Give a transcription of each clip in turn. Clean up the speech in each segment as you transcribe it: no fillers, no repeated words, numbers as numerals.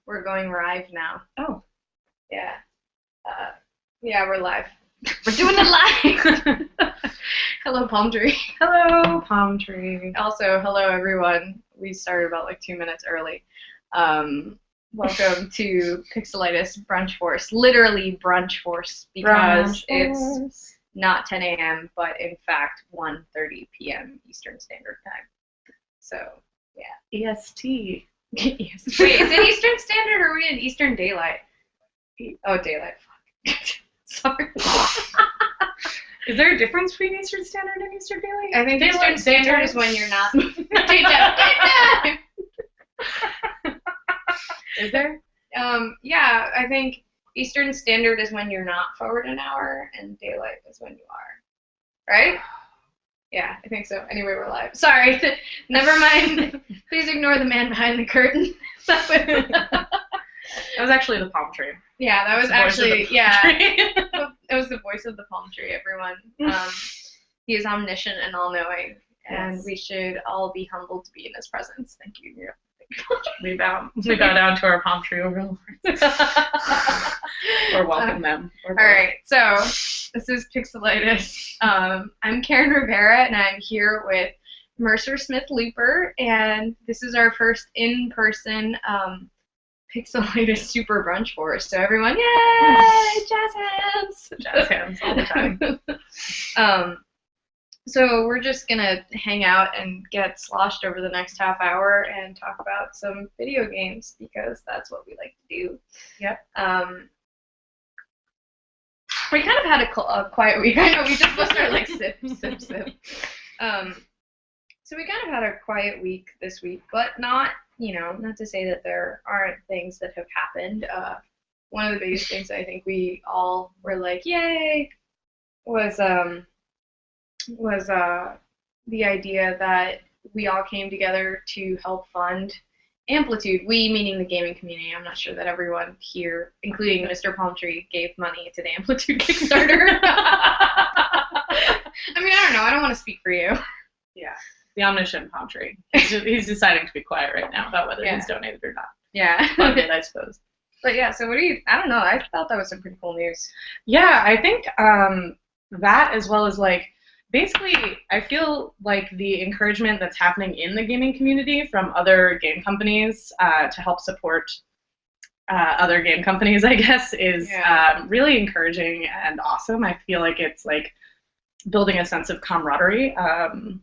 We're going live now. Oh. Yeah. Yeah, we're live. We're doing it live! Hello, Palm Tree. Hello, Palm Tree. Also, hello, everyone. We started about like 2 minutes early. Welcome to Pixelitis Brunch Force. Literally Brunch Force, because it's not 10 a.m., but in fact 1:30 p.m. Eastern Standard Time. So, yeah. EST. Yes. Wait, is it Eastern Standard or are we in Eastern Daylight? Oh, Daylight. Fuck. Sorry. Is there a difference between Eastern Standard and Eastern Daylight? I think Eastern Standard is when you're not. Daytime. Is there? Yeah, I think Eastern Standard is when you're not forward an hour, and Daylight is when you are. Right? Yeah, I think so. Anyway, we're live. Sorry. Never mind. Please ignore the man behind the curtain. That was actually the palm tree. Yeah, that was actually, yeah. It was the voice of the palm tree, everyone. He is omniscient and all-knowing, and we should all be humbled to be in his presence. Thank you. We bow down to our palm tree overlords. Or welcome them. All right, so this is Pixelitis. I'm Karen Rivera, and I'm here with Mercer Smith-Looper, and this is our first in-person Pixelitis Super Brunch Force. So everyone, yay! Jazz hands! Jazz hands all the time. So we're just gonna hang out and get sloshed over the next half hour and talk about some video games, because that's what we like to do. Yep. We kind of had a quiet week. I know, we just supposed to like sip. So we kind of had a quiet week this week, but not to say that there aren't things that have happened. One of the biggest things I think we all were like, yay, was the idea that we all came together to help fund Amplitude. We, meaning the gaming community. I'm not sure that everyone here, including Mr. Palmtree, gave money to the Amplitude Kickstarter. I mean, I don't know. I don't want to speak for you. Yeah. The omniscient palm tree. He's deciding to be quiet right now about whether he's donated or not. Yeah. Funded, I suppose. But yeah, so I don't know. I thought that was some pretty cool news. Yeah, I think that, as well as like, basically, I feel like the encouragement that's happening in the gaming community from other game companies to help support other game companies, I guess, is really encouraging and awesome. I feel like it's like building a sense of camaraderie.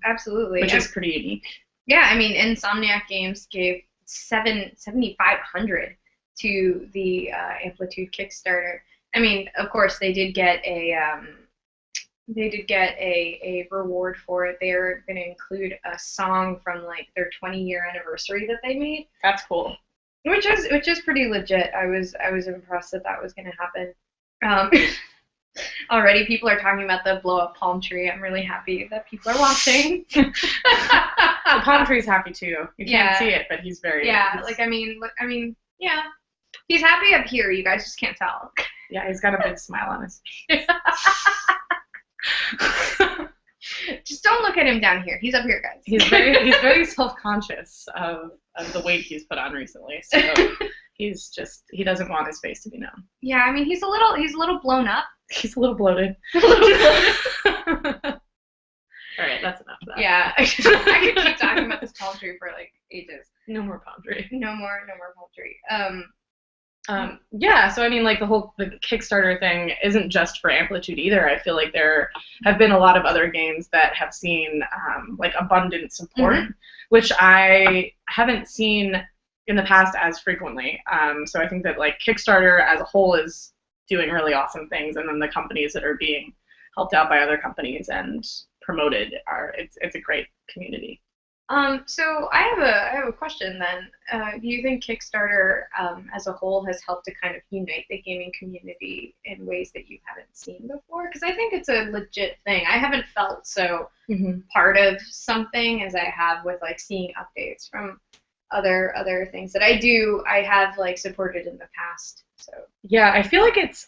Absolutely. Which is pretty unique. Yeah, I mean, Insomniac Games gave $7,500 to the Amplitude Kickstarter. I mean, of course, they did get a reward for it. They're going to include a song from like their 20-year anniversary that they made. That's cool. Which is pretty legit. I was impressed that was going to happen. Already people are talking about the blow up palm tree. I'm really happy that people are watching. The palm tree's happy too. You can't see it, but he's very yeah. He's happy up here. You guys just can't tell. Yeah, he's got a big smile on his face. Just don't look at him down here. He's up here, guys. He's very self-conscious of the weight he's put on recently. So he doesn't want his face to be known. Yeah, I mean he's a little blown up. He's a little bloated. All right, that's enough of that. Yeah, I could keep talking about this palm tree for like ages. No more palm tree. No more palm tree. Yeah, so I mean, like the Kickstarter thing isn't just for Amplitude either. I feel like there have been a lot of other games that have seen like abundant support, which I haven't seen in the past as frequently. So I think that like Kickstarter as a whole is doing really awesome things, and then the companies that are being helped out by other companies and promoted it's a great community. So I have a question then. Do you think Kickstarter as a whole has helped to kind of unite the gaming community in ways that you haven't seen before? Because I think it's a legit thing. I haven't felt so part of something as I have with like seeing updates from other things that I have like supported in the past. So yeah, I feel like it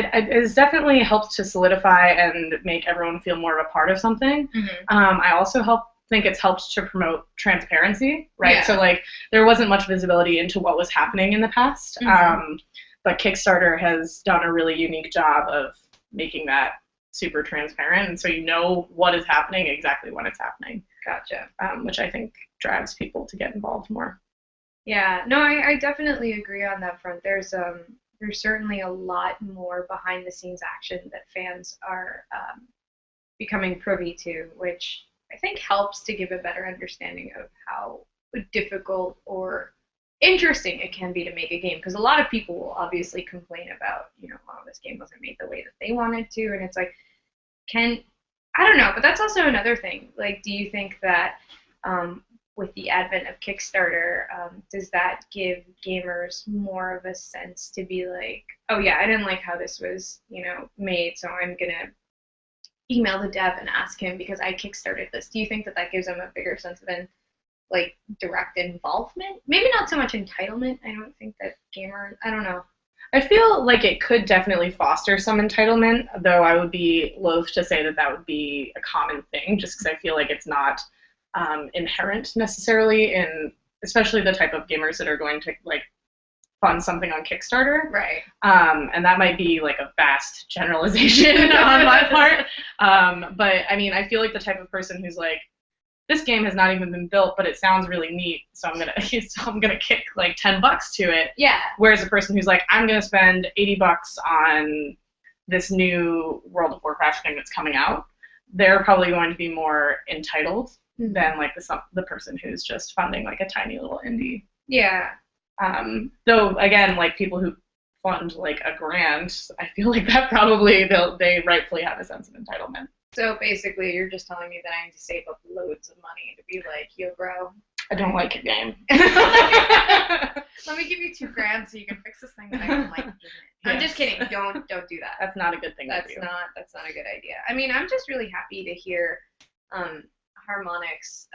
has definitely helped to solidify and make everyone feel more of a part of something. I also think it's helped to promote transparency, right? Yeah. So like there wasn't much visibility into what was happening in the past, but Kickstarter has done a really unique job of making that super transparent, and so you know what is happening exactly when it's happening. Gotcha. Which I think drives people to get involved more. Yeah, no, I definitely agree on that front. There's certainly a lot more behind the scenes action that fans are becoming privy to, which I think helps to give a better understanding of how difficult or interesting it can be to make a game. Because a lot of people will obviously complain about, oh, this game wasn't made the way that they wanted to, and it's like, I don't know, but that's also another thing. Like, do you think that with the advent of Kickstarter, does that give gamers more of a sense to be like, oh yeah, I didn't like how this was, made, so I'm gonna email the dev and ask him because I kickstarted this? Do you think that gives them a bigger sense of direct involvement? Maybe not so much entitlement. I don't think that I don't know. I feel like it could definitely foster some entitlement, though I would be loath to say that would be a common thing, just because I feel like it's not inherent necessarily in, especially the type of gamers that are going to fund something on Kickstarter. Right. And that might be a vast generalization on my part. But I mean, I feel like the type of person who's this game has not even been built, but it sounds really neat, so I'm gonna kick $10 to it. Yeah. Whereas a person who's I'm gonna spend $80 on this new World of Warcraft thing that's coming out, they're probably going to be more entitled than the person who's just funding a tiny little indie. Yeah. Though again, people who fund a grant, I feel that probably they rightfully have a sense of entitlement. So basically, you're just telling me that I need to save up loads of money to be yo, bro, I don't like your game. Let me give you $2,000 so you can fix this thing that I don't like. I'm just kidding. Don't do that. That's not a good thing to do. That's not a good idea. I mean, I'm just really happy to hear Harmonix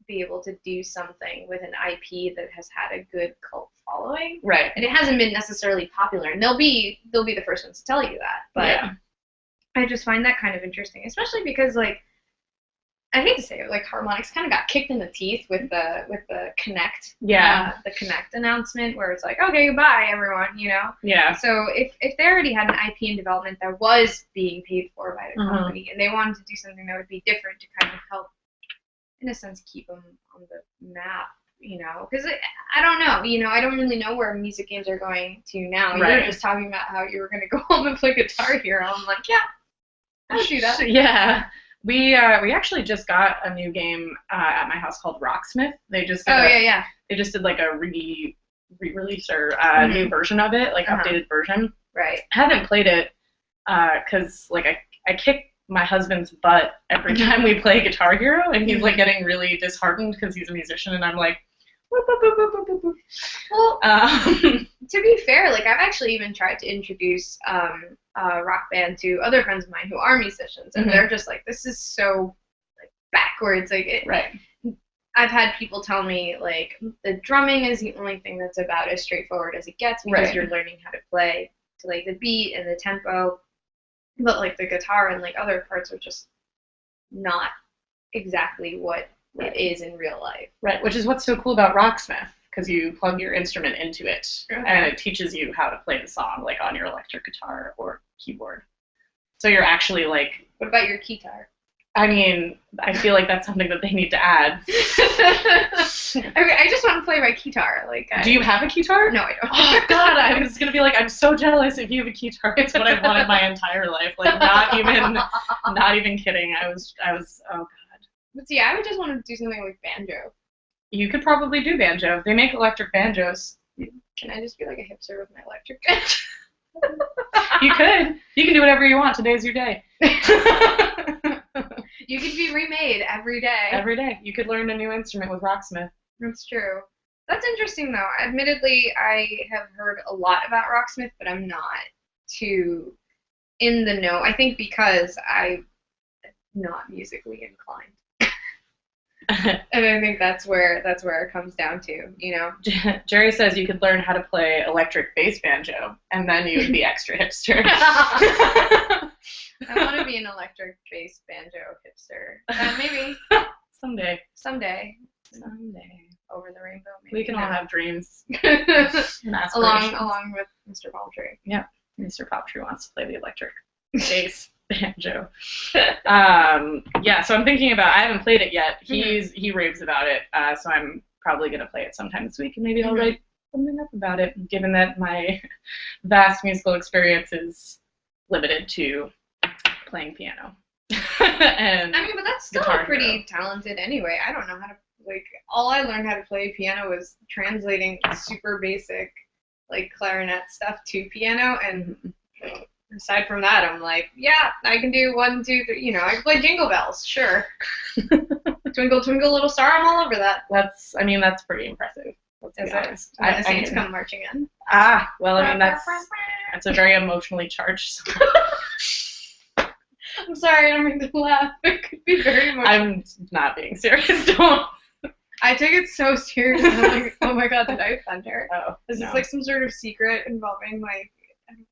be able to do something with an IP that has had a good cult following. Right. And it hasn't been necessarily popular, and they'll be the first ones to tell you that. But yeah. I just find that kind of interesting, especially because I hate to say it, Harmonix kind of got kicked in the teeth with the Connect. Yeah. The Connect announcement where it's okay, goodbye everyone, Yeah. So if they already had an IP in development that was being paid for by the company, and they wanted to do something that would be different to kind of help, in a sense, keep them on the map, because I don't know, I don't really know where music games are going to now. Right. You were just talking about how you were going to go home and play Guitar Hero. I'm yeah, I would do that. Yeah. We actually just got a new game at my house called Rocksmith. They just did They just did a re-release or new version of it, updated version. Right. I haven't played it because I kick my husband's butt every time we play Guitar Hero, and he's getting really disheartened because he's a musician, and I'm whoop, whoop, whoop, whoop, whoop, whoop. Well, to be fair, I've actually even tried to introduce Rock Band to other friends of mine who are musicians, and they're just this is so backwards. Right. I've had people tell me the drumming is the only thing that's about as straightforward as it gets because you're learning how to play to the beat and the tempo, but the guitar and other parts are just not exactly what it is in real life. Right, which is what's so cool about Rocksmith, because you plug your instrument into it, and it teaches you how to play the song on your electric guitar or keyboard. So you're actually What about your keytar? I mean, I feel that's something that they need to add. I just want to play my keytar. Do you have a keytar? No, I don't. Oh God, I was gonna be I'm so jealous if you have a keytar. It's what I've wanted my entire life. Not even kidding. I was oh God. But see, I would just want to do something with banjo. You could probably do banjo. They make electric banjos. Can I just be a hipster with my electric banjo? You could. You can do whatever you want. Today's your day. You could be remade every day. Every day. You could learn a new instrument with Rocksmith. That's true. That's interesting, though. Admittedly, I have heard a lot about Rocksmith, but I'm not too in the know. I think because I'm not musically inclined. And I think that's where it comes down to, Jerry says you could learn how to play electric bass banjo, and then you would be extra hipster. I want to be an electric bass banjo hipster. Maybe. Someday. Someday. Someday. Over the rainbow, maybe. We can all have dreams. along with Mr. Palmtree. Yeah. Mr. Palmtree wants to play the electric bass banjo. Yeah, so I'm thinking about, I haven't played it yet. He raves about it, so I'm probably going to play it sometime this week, and maybe I'll write something up about it, given that my vast musical experience is limited to playing piano. And I mean, but that's still pretty talented anyway. I don't know how to, like, all I learned how to play piano was translating super basic, like, clarinet stuff to piano, and aside from that, I'm like, yeah, I can do 1, 2, 3, you know, I can play Jingle Bells, sure. Twinkle, twinkle, little star, I'm all over that. That's pretty impressive. Let's be honest. When the Saints come marching in. Well, I mean, that's a very emotionally charged song. I'm sorry, I don't mean to laugh. It could be very emotional. I'm not being serious, don't. I take it so seriously. I'm like, oh my god, did I offend her? Oh, Is this like some sort of secret involving, like, I don't know,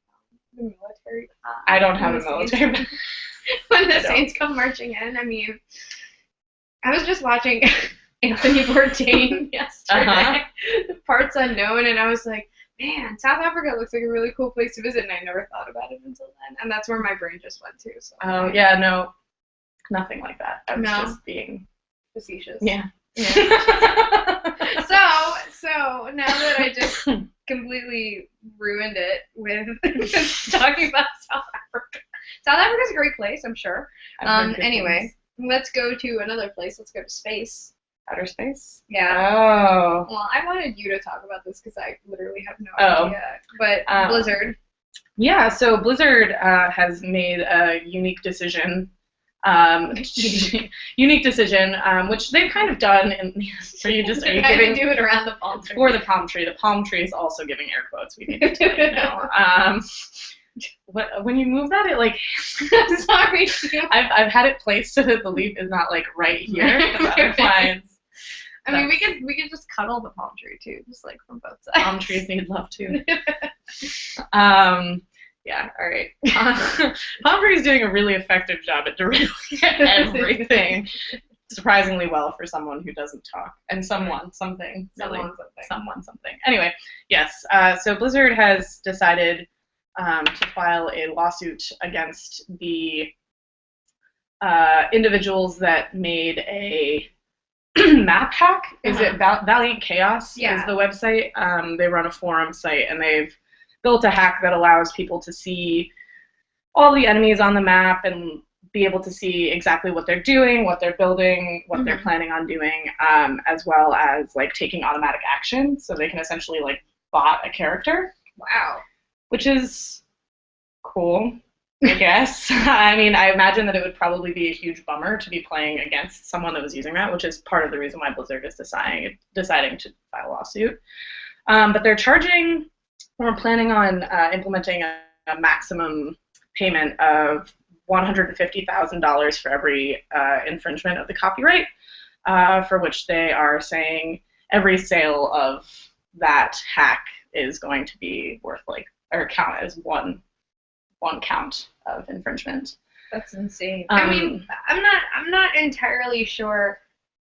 the military? I don't have a military. When the Saints come marching in, I mean, I was just watching Anthony Bourdain yesterday, Parts Unknown, and I was like, man, South Africa looks like a really cool place to visit, and I never thought about it until then, and that's where my brain just went to. So yeah, no, nothing like that. I was just being facetious. Yeah. So now that I just completely ruined it with talking about South Africa. South Africa's a great place, I'm sure. Anyway, let's go to another place. Let's go to space. Outer space? Yeah. Oh. Well, I wanted you to talk about this because I literally have no idea. But Blizzard. Yeah, so Blizzard has made a unique decision. Which they've kind of done. Are you giving do it around the palm tree? For the palm tree. The palm tree is also giving air quotes. We need to do it now. When you move that, it like. I'm sorry. I've had it placed so that the leaf is not like right here. Otherwise. I mean, we could just cuddle the palm tree too, just like from both sides. Palm trees need love too. Yeah, all right. Palm tree is doing a really effective job at derailing everything. Surprisingly well for someone who doesn't talk. And someone something. Anyway, yes. So Blizzard has decided to file a lawsuit against the individuals that made a map hack. Is it Valiant Chaos? Yeah. Is the website. They run a forum site, and they've built a hack that allows people to see all the enemies on the map and be able to see exactly what they're doing, what they're building, what they're planning on doing, as well as like taking automatic action. So they can essentially like bot a character. Wow. Which is cool, I guess. I mean, I imagine that it would probably be a huge bummer to be playing against someone that was using that, which is part of the reason why Blizzard is deciding to file a lawsuit. But they're charging, we're planning on implementing a maximum payment of $150,000 for every infringement of the copyright, for which they are saying every sale of that hack is going to be worth like, or count as one count of infringement. That's insane. I mean, I'm not entirely sure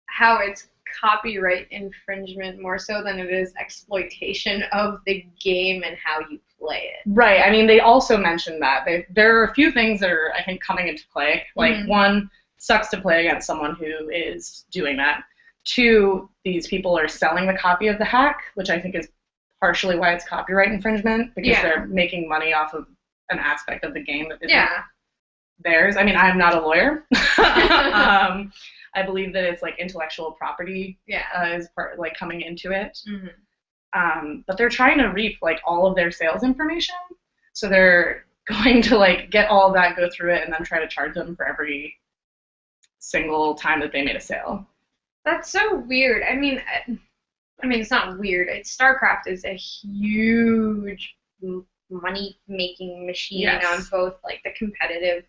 how it's copyright infringement more so than it is exploitation of the game and how you play it. Right. I mean, they also mentioned that there are a few things that are, I think, coming into play. Like, one, sucks to play against someone who is doing that. Two, these people are selling the copy of the hack, which I think is partially why it's copyright infringement, because they're making money off of an aspect of the game that isn't theirs. I mean, I'm not a lawyer. I believe that it's like intellectual property is part like coming into it. But they're trying to reap like all of their sales information, so they're going to like get all of that, go through it, and then try to charge them for every single time that they made a sale. That's so weird. I mean, it's not weird. StarCraft is a huge money-making machine on both like the competitive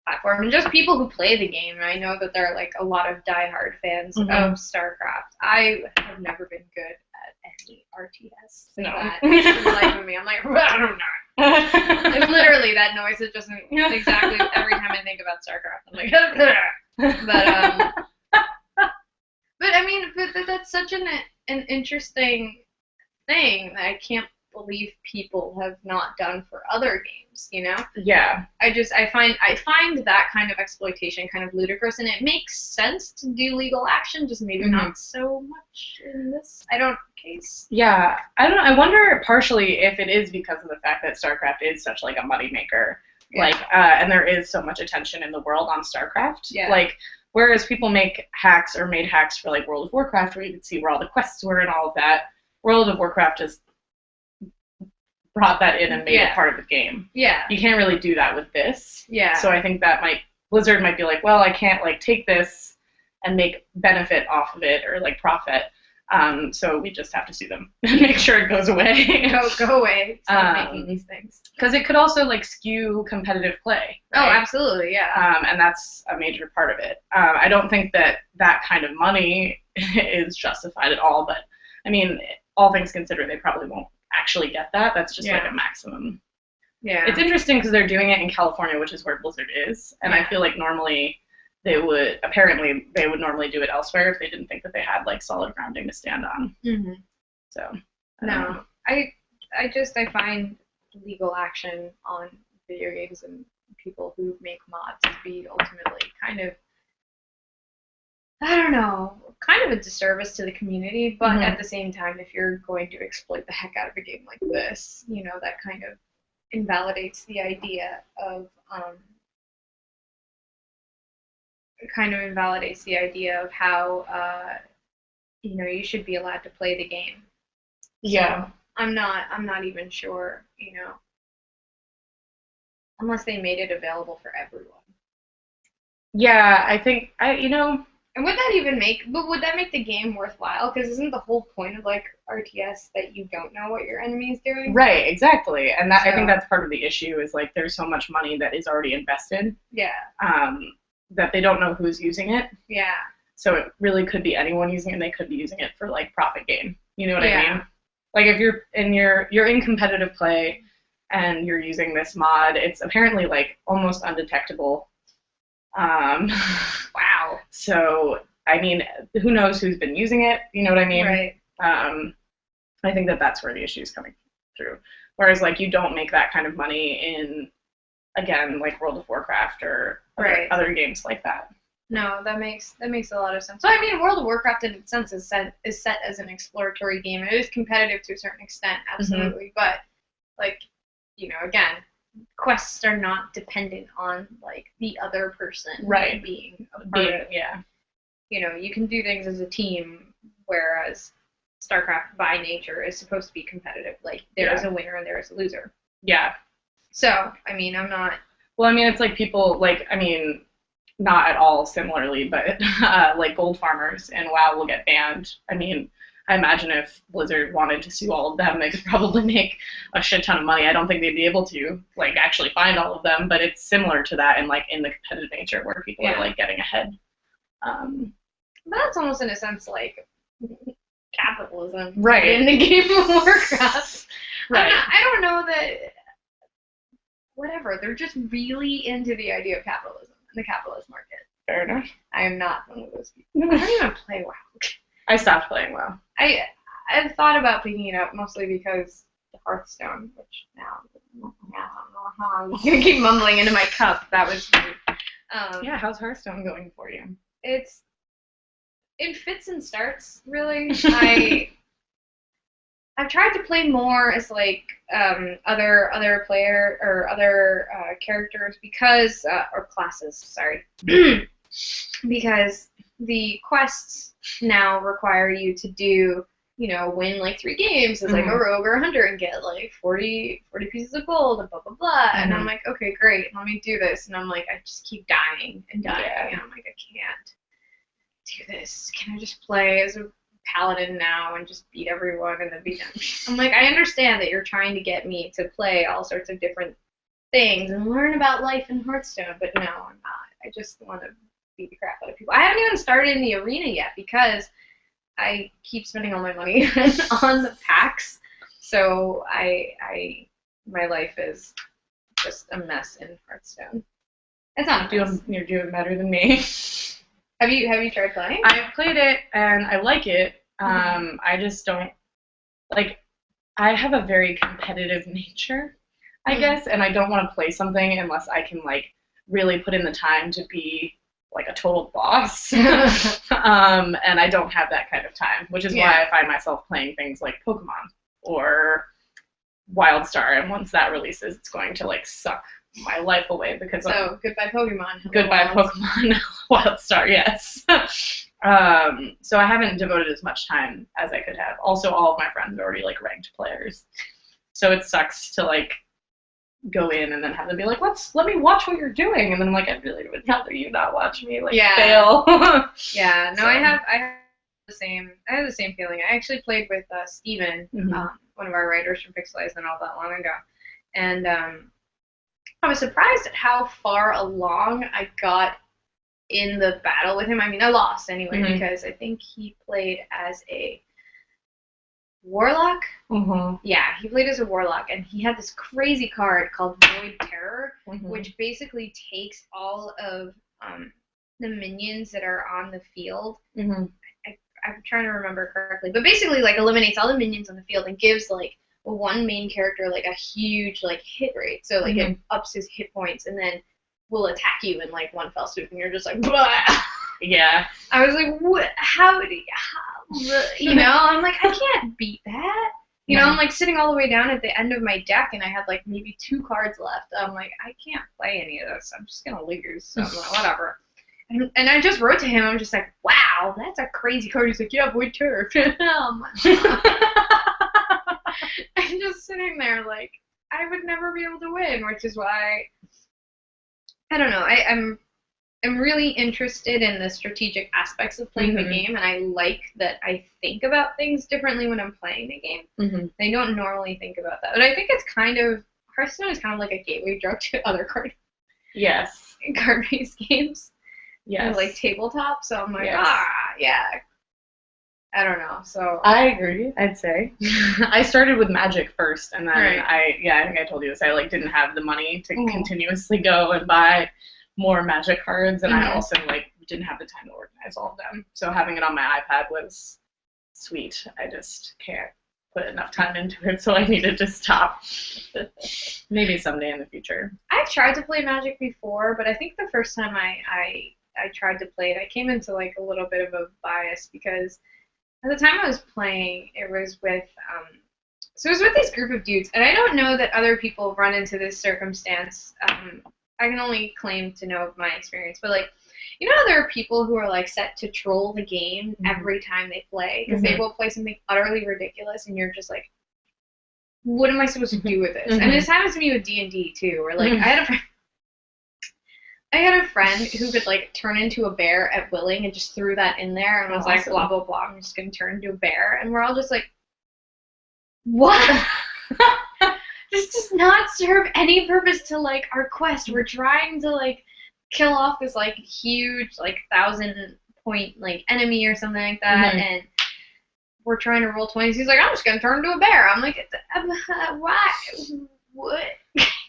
platform and just people who play the game. I know that there are like a lot of diehard fans of StarCraft. I have never been good at any RTS. In the life of me, I'm like, I don't know. It's literally that noise. It doesn't exactly every time I think about StarCraft. I'm like, but that's such an interesting thing that I can't believe people have not done for other games, you know? Yeah. I find that kind of exploitation kind of ludicrous, and it makes sense to do legal action, just maybe not so much in this case. Yeah. I don't know. I wonder partially if it is because of the fact that StarCraft is such like a moneymaker. Yeah. Like, and there is so much attention in the world on StarCraft. Yeah. Like, whereas people make hacks or made hacks for like World of Warcraft, where you could see where all the quests were and all of that, World of Warcraft just brought that in and made it part of the game. Yeah. You can't really do that with this. Yeah. So I think that Blizzard might be like, well, I can't like take this and make benefit off of it or like profit. So we just have to sue them and make sure it goes away. Go away. Stop making these things. Because it could also like skew competitive play. Right? Oh, absolutely, yeah. And that's a major part of it. I don't think that kind of money is justified at all. But I mean, all things considered, they probably won't actually get that. That's just like a maximum. Yeah. It's interesting because they're doing it in California, which is where Blizzard is, and I feel like normally they would normally do it elsewhere if they didn't think that they had like solid grounding to stand on. Mm-hmm. So I find legal action on video games and people who make mods to be ultimately kind of, I don't know, kind of a disservice to the community, but at the same time, if you're going to exploit the heck out of a game like this, you know, that kind of invalidates the idea of how you know, you should be allowed to play the game. Yeah. So I'm not even sure, you know, unless they made it available for everyone. Yeah, I think And would that make the game worthwhile? Because isn't the whole point of like RTS that you don't know what your enemy is doing? Right, exactly. And I think that's part of the issue is like there's so much money that is already invested. Yeah. That they don't know who's using it. Yeah. So it really could be anyone using it, and they could be using it for like profit gain. You know what I mean? Like if you're in competitive play and you're using this mod, it's apparently like almost undetectable. Wow. So I mean, who knows who's been using it? You know what I mean? Right. I think that's where the issue is coming through. Whereas like you don't make that kind of money in, again, like World of Warcraft or other games like that. No, that makes a lot of sense. So I mean, World of Warcraft in its sense is set as an exploratory game. It is competitive to a certain extent, absolutely. But like, you know, again, quests are not dependent on like the other person being a part of it. Yeah. You know, you can do things as a team, whereas StarCraft by nature is supposed to be competitive. Like there is a winner and there is a loser. Yeah. So I mean, I'm not. Well, I mean, it's like people like not at all similarly, but like gold farmers and WoW will get banned. I mean, I imagine if Blizzard wanted to sue all of them, they could probably make a shit ton of money. I don't think they'd be able to like actually find all of them, but it's similar to that in like in the competitive nature where people are like getting ahead. That's almost in a sense like capitalism, right? In the game of Warcraft, right? I don't know that. Whatever, they're just really into the idea of capitalism and the capitalist market. Fair enough. I am not one of those people. I don't even play WoW. I stopped playing WoW. I've thought about picking it up mostly because the Hearthstone, which now I'm gonna keep mumbling into my cup. That was rude. Yeah, how's Hearthstone going for you? It's in fits and starts, really. I've tried to play more as like other player or other characters because or classes, sorry, because the quests now require you to do, you know, win like 3 games as like a rogue or a hunter and get like 40 pieces of gold and blah blah blah. And I'm like, okay, great, let me do this. And I'm like, I just keep dying and dying, and I'm like, I can't do this. Can I just play as a paladin now and just beat everyone and then be done? I'm like, I understand that you're trying to get me to play all sorts of different things and learn about life in Hearthstone, but no, I'm not. I just want to beat the crap out of people. I haven't even started in the arena yet because I keep spending all my money on the packs. So my life is just a mess in Hearthstone. It's not you're doing better than me. Have you tried playing? I've played it and I like it. I just don't like. I have a very competitive nature, I guess, and I don't want to play something unless I can like really put in the time to be like a total boss. And I don't have that kind of time, which is why I find myself playing things like Pokemon or WildStar, and once that releases, it's going to like suck my life away because goodbye Pokemon. Goodbye Pokemon. WildStar, yes. So I haven't devoted as much time as I could have. Also, all of my friends are already like ranked players, so it sucks to like go in and then have them be like, let me watch what you're doing, and then I'm like, I really would rather you not watch me like fail. Yeah, no, so. I have the same feeling. I actually played with Steven, one of our writers from Pixelitis, not that long ago, and I was surprised at how far along I got in the battle with him. I mean, I lost anyway because I think he played as a warlock. Yeah, he played as a warlock, and he had this crazy card called Void Terror, which basically takes all of the minions that are on the field. I'm trying to remember correctly, but basically like eliminates all the minions on the field and gives like one main character like a huge like hit rate. So like it ups his hit points and then will attack you in like one fell swoop, and you're just like, blah. Yeah. I was like, what? How? You know, I'm like, I can't beat that. You know, I'm like sitting all the way down at the end of my deck, and I had like maybe 2 cards left. I'm like, I can't play any of this. I'm just gonna lose. So I'm like, whatever. And I just wrote to him. I'm just like, wow, that's a crazy card. He's like, yeah, Void Terror. I'm just sitting there like, I would never be able to win, which is why, I don't know, I'm really interested in the strategic aspects of playing the game, and I like that I think about things differently when I'm playing the game. I don't normally think about that. But I think it's kind of, Hearthstone is kind of like a gateway drug to other card-based games. Yes. Like tabletop, so I'm like, yeah. I don't know, so. I agree, I'd say. I started with Magic first, and then I think I told you this, I like didn't have the money to continuously go and buy more Magic cards, and I also like didn't have the time to organize all of them. So having it on my iPad was sweet. I just can't put enough time into it, so I needed to stop. Maybe someday in the future. I've tried to play Magic before, but I think the first time I tried to play it, I came into like a little bit of a bias because at the time I was playing, it was with this group of dudes, and I don't know that other people run into this circumstance. I can only claim to know of my experience, but like, you know, there are people who are like set to troll the game every time they play because they will play something utterly ridiculous, and you're just like, what am I supposed to do with this? And this happens to me with D&D too, where like I had a friend who could like turn into a bear at willing and just threw that in there and was like, blah blah blah, I'm just gonna turn into a bear, and we're all just like, what? This does not serve any purpose to like our quest. We're trying to like kill off this like huge like 1,000-point like enemy or something like that, and we're trying to roll 20s. He's like, I'm just gonna turn into a bear. I'm like, why? What?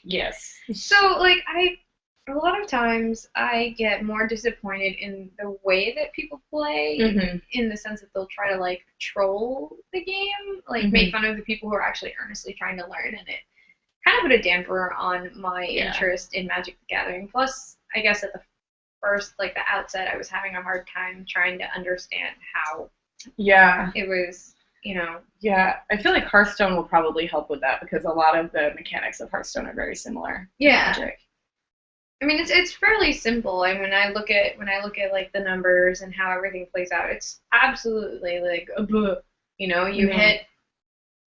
Yes. So like a lot of times I get more disappointed in the way that people play, in the sense that they'll try to like troll the game, like make fun of the people who are actually earnestly trying to learn, and it kind of put a damper on my interest in Magic the Gathering. Plus, I guess at the first, like the outset, I was having a hard time trying to understand how it was, you know. Yeah, I feel like Hearthstone will probably help with that because a lot of the mechanics of Hearthstone are very similar to Magic. I mean, it's fairly simple. And when I look at like the numbers and how everything plays out, it's absolutely like you know, you hit,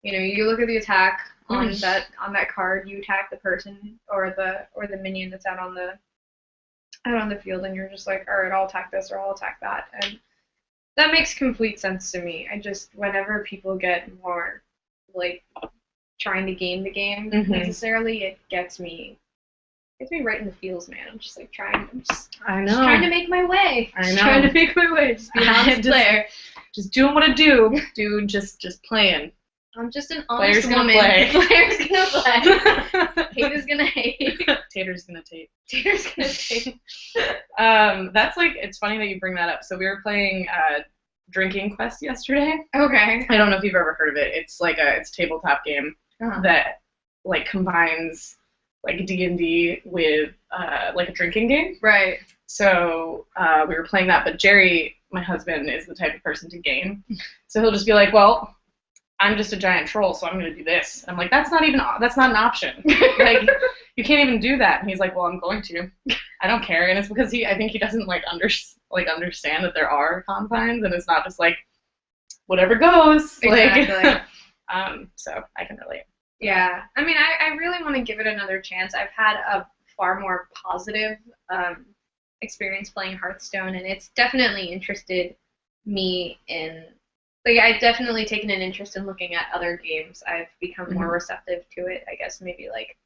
you know, you look at the attack on that card, you attack the person or the minion that's out on the field, and you're just like, all right, I'll attack this or I'll attack that, and that makes complete sense to me. I just, whenever people get more like trying to game the game necessarily, it gets me right in the feels, man. I'm just like just trying to make my way. Trying to make my way. Just be an honest player. Just doing what I do, dude. Just playing. I'm just an honest Player's gonna woman. play. Player's gonna play. Hate is gonna hate. Tater's gonna tape. Tater's gonna tape. That's like, it's funny that you bring that up. So we were playing Drinking Quest yesterday. Okay. I don't know if you've ever heard of it. It's like it's a tabletop game that like combines like D&D with like a drinking game. Right. So we were playing that, but Jerry, my husband, is the type of person to game. So he'll just be like, well, I'm just a giant troll, so I'm going to do this. I'm like, that's not an option. Like, you can't even do that. And he's like, well, I'm going to. I don't care. And it's because I think he doesn't understand that there are confines, and it's not just like whatever goes. Exactly. Like, so I can relate. Yeah. I mean, I really want to give it another chance. I've had a far more positive experience playing Hearthstone, and it's definitely interested me in. Like, I've definitely taken an interest in looking at other games. I've become more receptive to it, I guess, maybe like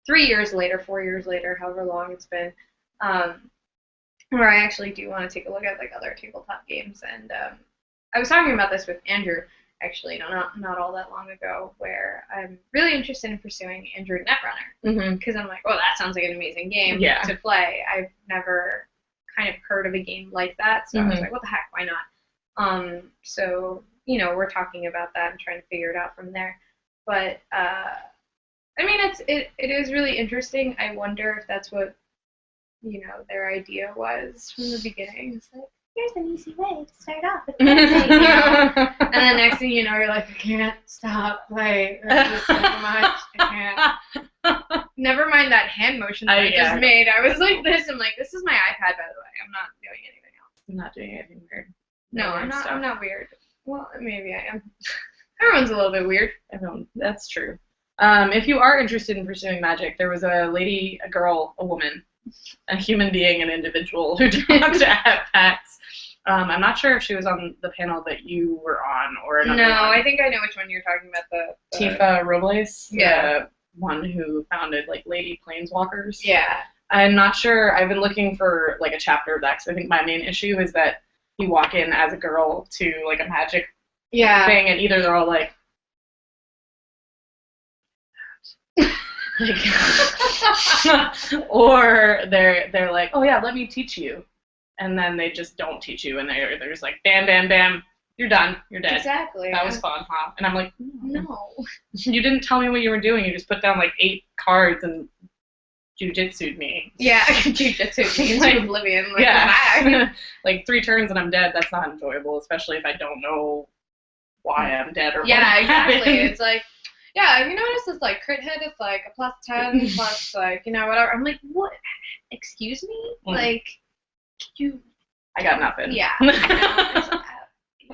3 years later, 4 years later, however long it's been, where I actually do want to take a look at like other tabletop games. And I was talking about this with Andrew, actually, not all that long ago, where I'm really interested in pursuing Android Netrunner. Because I'm like, oh, that sounds like an amazing game to play. I've never kind of heard of a game like that, so I was like, what the heck, why not? So, you know, we're talking about that and trying to figure it out from there. But, I mean, it is really interesting. I wonder if that's what, you know, their idea was from the beginning. It's like, here's an easy way to start off with Wednesday, you know? And then next thing you know, you're like, I can't stop playing. This is so much. I can't. Never mind that hand motion that I just made. I was like this. I'm like, this is my iPad, by the way. I'm not doing anything else. I'm not doing anything weird. No, I'm not. I'm not weird. Well, maybe I am. Everyone's a little bit weird. That's true. If you are interested in pursuing magic, there was a lady, a girl, a woman, a human being, an individual who talked at PAX. I'm not sure if she was on the panel that you were on or another one. I think I know which one you're talking about. The Tifa Robles, yeah, the one who founded like Lady Planeswalkers. Yeah. I'm not sure. I've been looking for like a chapter of that because I think my main issue is that you walk in as a girl to like a magic thing, and either they're all like or they're like, oh yeah, let me teach you, and then they just don't teach you, and they're just like, bam, you're done, you're dead. Exactly. That was fun, huh? And I'm like, no. You didn't tell me what you were doing. You just put down like 8 cards and jujitsu'd me. Yeah, jujitsu'd me into oblivion. Like, yeah. Like 3 turns and I'm dead. That's not enjoyable, especially if I don't know why I'm dead or what exactly. happened. It's like, yeah, have you noticed this like crit hit? It's like a +10 plus like, you know, whatever. I'm like, what? Excuse me? Like, you. I got nothing. Yeah.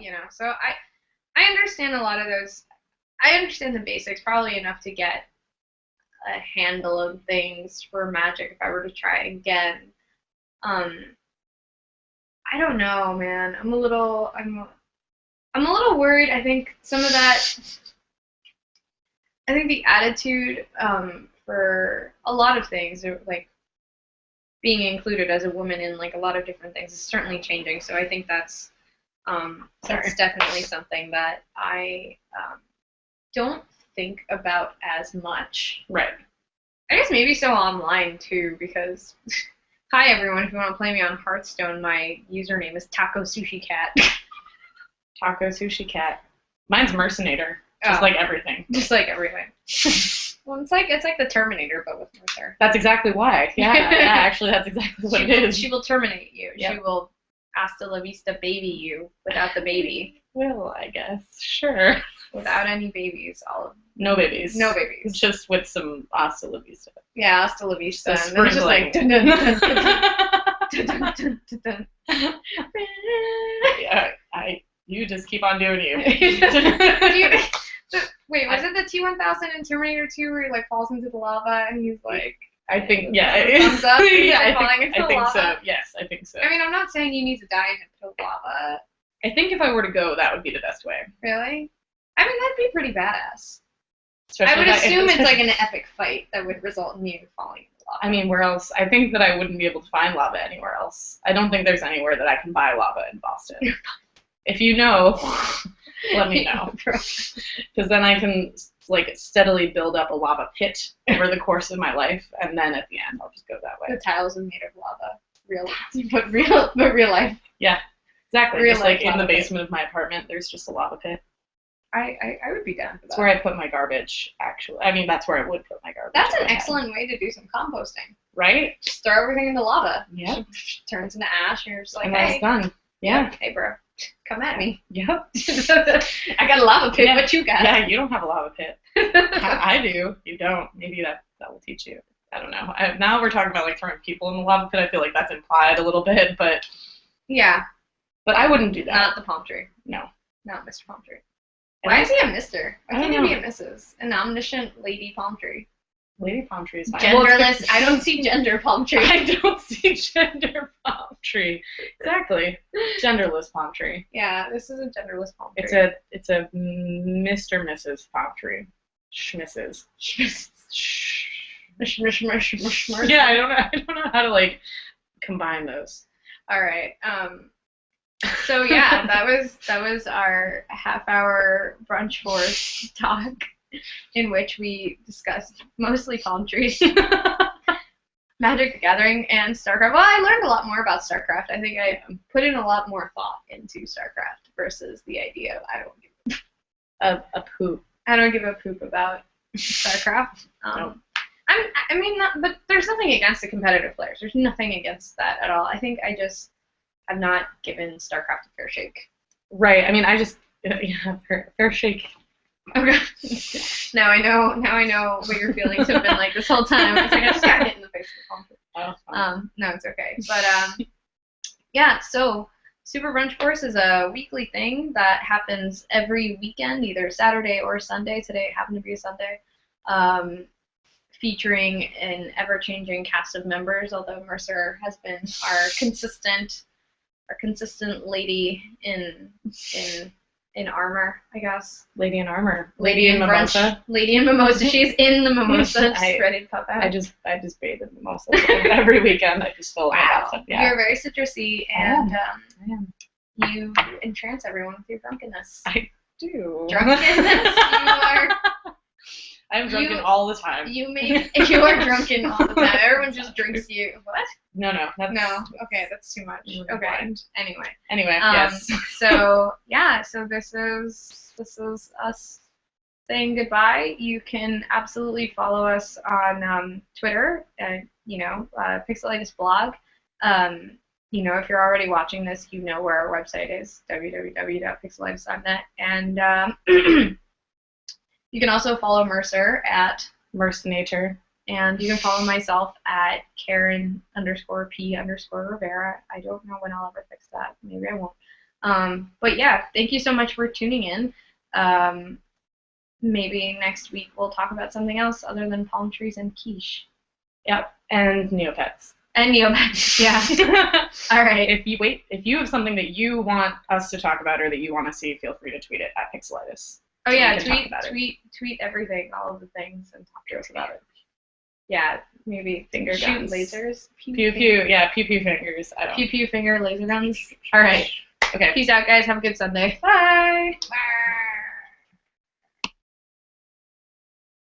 You know, so I understand a lot of those. I understand the basics probably enough to get a handle of things for magic if I were to try again. I don't know, man. I'm a little worried. I think some of that. I think the attitude for a lot of things, like being included as a woman in like a lot of different things, is certainly changing. So I think that's definitely something that I don't think about as much. Right. I guess maybe so online too, because hi everyone, if you want to play me on Hearthstone, my username is Taco Sushi Cat. Taco Sushi Cat. Mine's Mercenator. Just like everything. Just like everything. Well, it's like the Terminator, but with Mercer. That's exactly why. Yeah, actually, that's exactly what it is. She will terminate you. Yep. She will hasta la vista baby you without the baby. Well, I guess. Sure. Without any babies. No babies. No babies. Just with some hasta la vista. Yeah, hasta la vista. And then just like dun dun dun dun dun dun dun. Yeah, you just keep on doing you. Wait, was it the T-1000 in Terminator 2 where he like falls into the lava and he's like? I think yeah. Thumbs up. Yeah, I think so. Yes, I think so. I mean, I'm not saying you need to die in a pit of lava. I think if I were to go, that would be the best way. Really? I mean, that'd be pretty badass. Especially I would assume it's like an epic fight that would result in you falling into lava. I mean, where else? I think that I wouldn't be able to find lava anywhere else. I don't think there's anywhere that I can buy lava in Boston. If you know, let me know. Because then I can like steadily build up a lava pit over the course of my life, and then at the end I'll just go that way. The tiles are made of lava. But real life. Yeah, exactly. Real just life like in the lava pit. basement of my apartment, there's just a lava pit. I would be down for that. That's where I put my garbage, actually. I mean, that's where I would put my garbage. That's an excellent way to do some composting. Right? Just throw everything in the lava. Yep. Turns into ash, and you're just like, And hey. that's done. Yeah. Hey, bro. Come at me. Yep. I got a lava pit. Yeah. What you got? Yeah, you don't have a lava pit. I do. You don't. Maybe that will teach you. I don't know. Now we're talking about like throwing people in the lava pit. I feel like that's implied a little bit, but Yeah. But I wouldn't do that. Not the palm tree. No. Not Mr. Palm Tree. Why is he a Mister? Why can't he be a Mrs.? An omniscient lady palm tree. Lady palm tree is fine. Genderless. I don't see gender palm tree. I don't see gender palm tree. Exactly. Genderless palm tree. Yeah, this is a genderless palm tree. It's a Mr. Mrs. palm tree. Schmisses. Yeah, I don't know how to like combine those. All right. So yeah, that was our half-hour brunch force talk, in which we discussed mostly palm trees, Magic the Gathering, and StarCraft. Well, I learned a lot more about StarCraft. I think I put in a lot more thought into StarCraft versus the idea of I don't give a poop about StarCraft. Nope. I mean, but there's nothing against the competitive players. There's nothing against that at all. I think I just have not given StarCraft a fair shake. Right. I mean, I just fair shake. Okay. Now I know what your feelings have been like this whole time. It's like I just got hit in the face with the phone. No, it's okay. But yeah. So Super Brunch Force is a weekly thing that happens every weekend, either Saturday or Sunday. Today it happened to be a Sunday. Featuring an ever-changing cast of members, although Mercer has been our consistent lady in armor, I guess. Lady in armor. Lady in mimosa. Brunch. Lady in mimosa. She's in the mimosa, just ready to pop out. I just bathe in mimosa every weekend. I just fill it out. Yeah. You're very citrusy, and I am. you entrance everyone with your drunkenness. I do. Drunkenness. You are. I'm drunken all the time. You are drunken all the time. Everyone just drinks you. What? No. No. Okay, that's too much. Okay. Anyway. Yes. So yeah. So this is us saying goodbye. You can absolutely follow us on Twitter. Pixelitis blog. If you're already watching this, you know where our website is, www.pixelitis.net, and you can also follow Mercer at Mercenator. And you can follow myself at Karen_P_Rivera. I don't know when I'll ever fix that. Maybe I won't. But yeah, thank you so much for tuning in. Maybe next week we'll talk about something else other than palm trees and quiche. Yep, and Neopets. And Neopets, yeah. All right. If you have something that you want us to talk about or that you want to see, feel free to tweet it at Pixelitis. Oh yeah, tweet everything, all of the things, and talk to us about it. Yeah, maybe finger guns, lasers, pew fingers. Pew finger laser guns. All right. Okay. Peace out, guys. Have a good Sunday. Bye. Bye.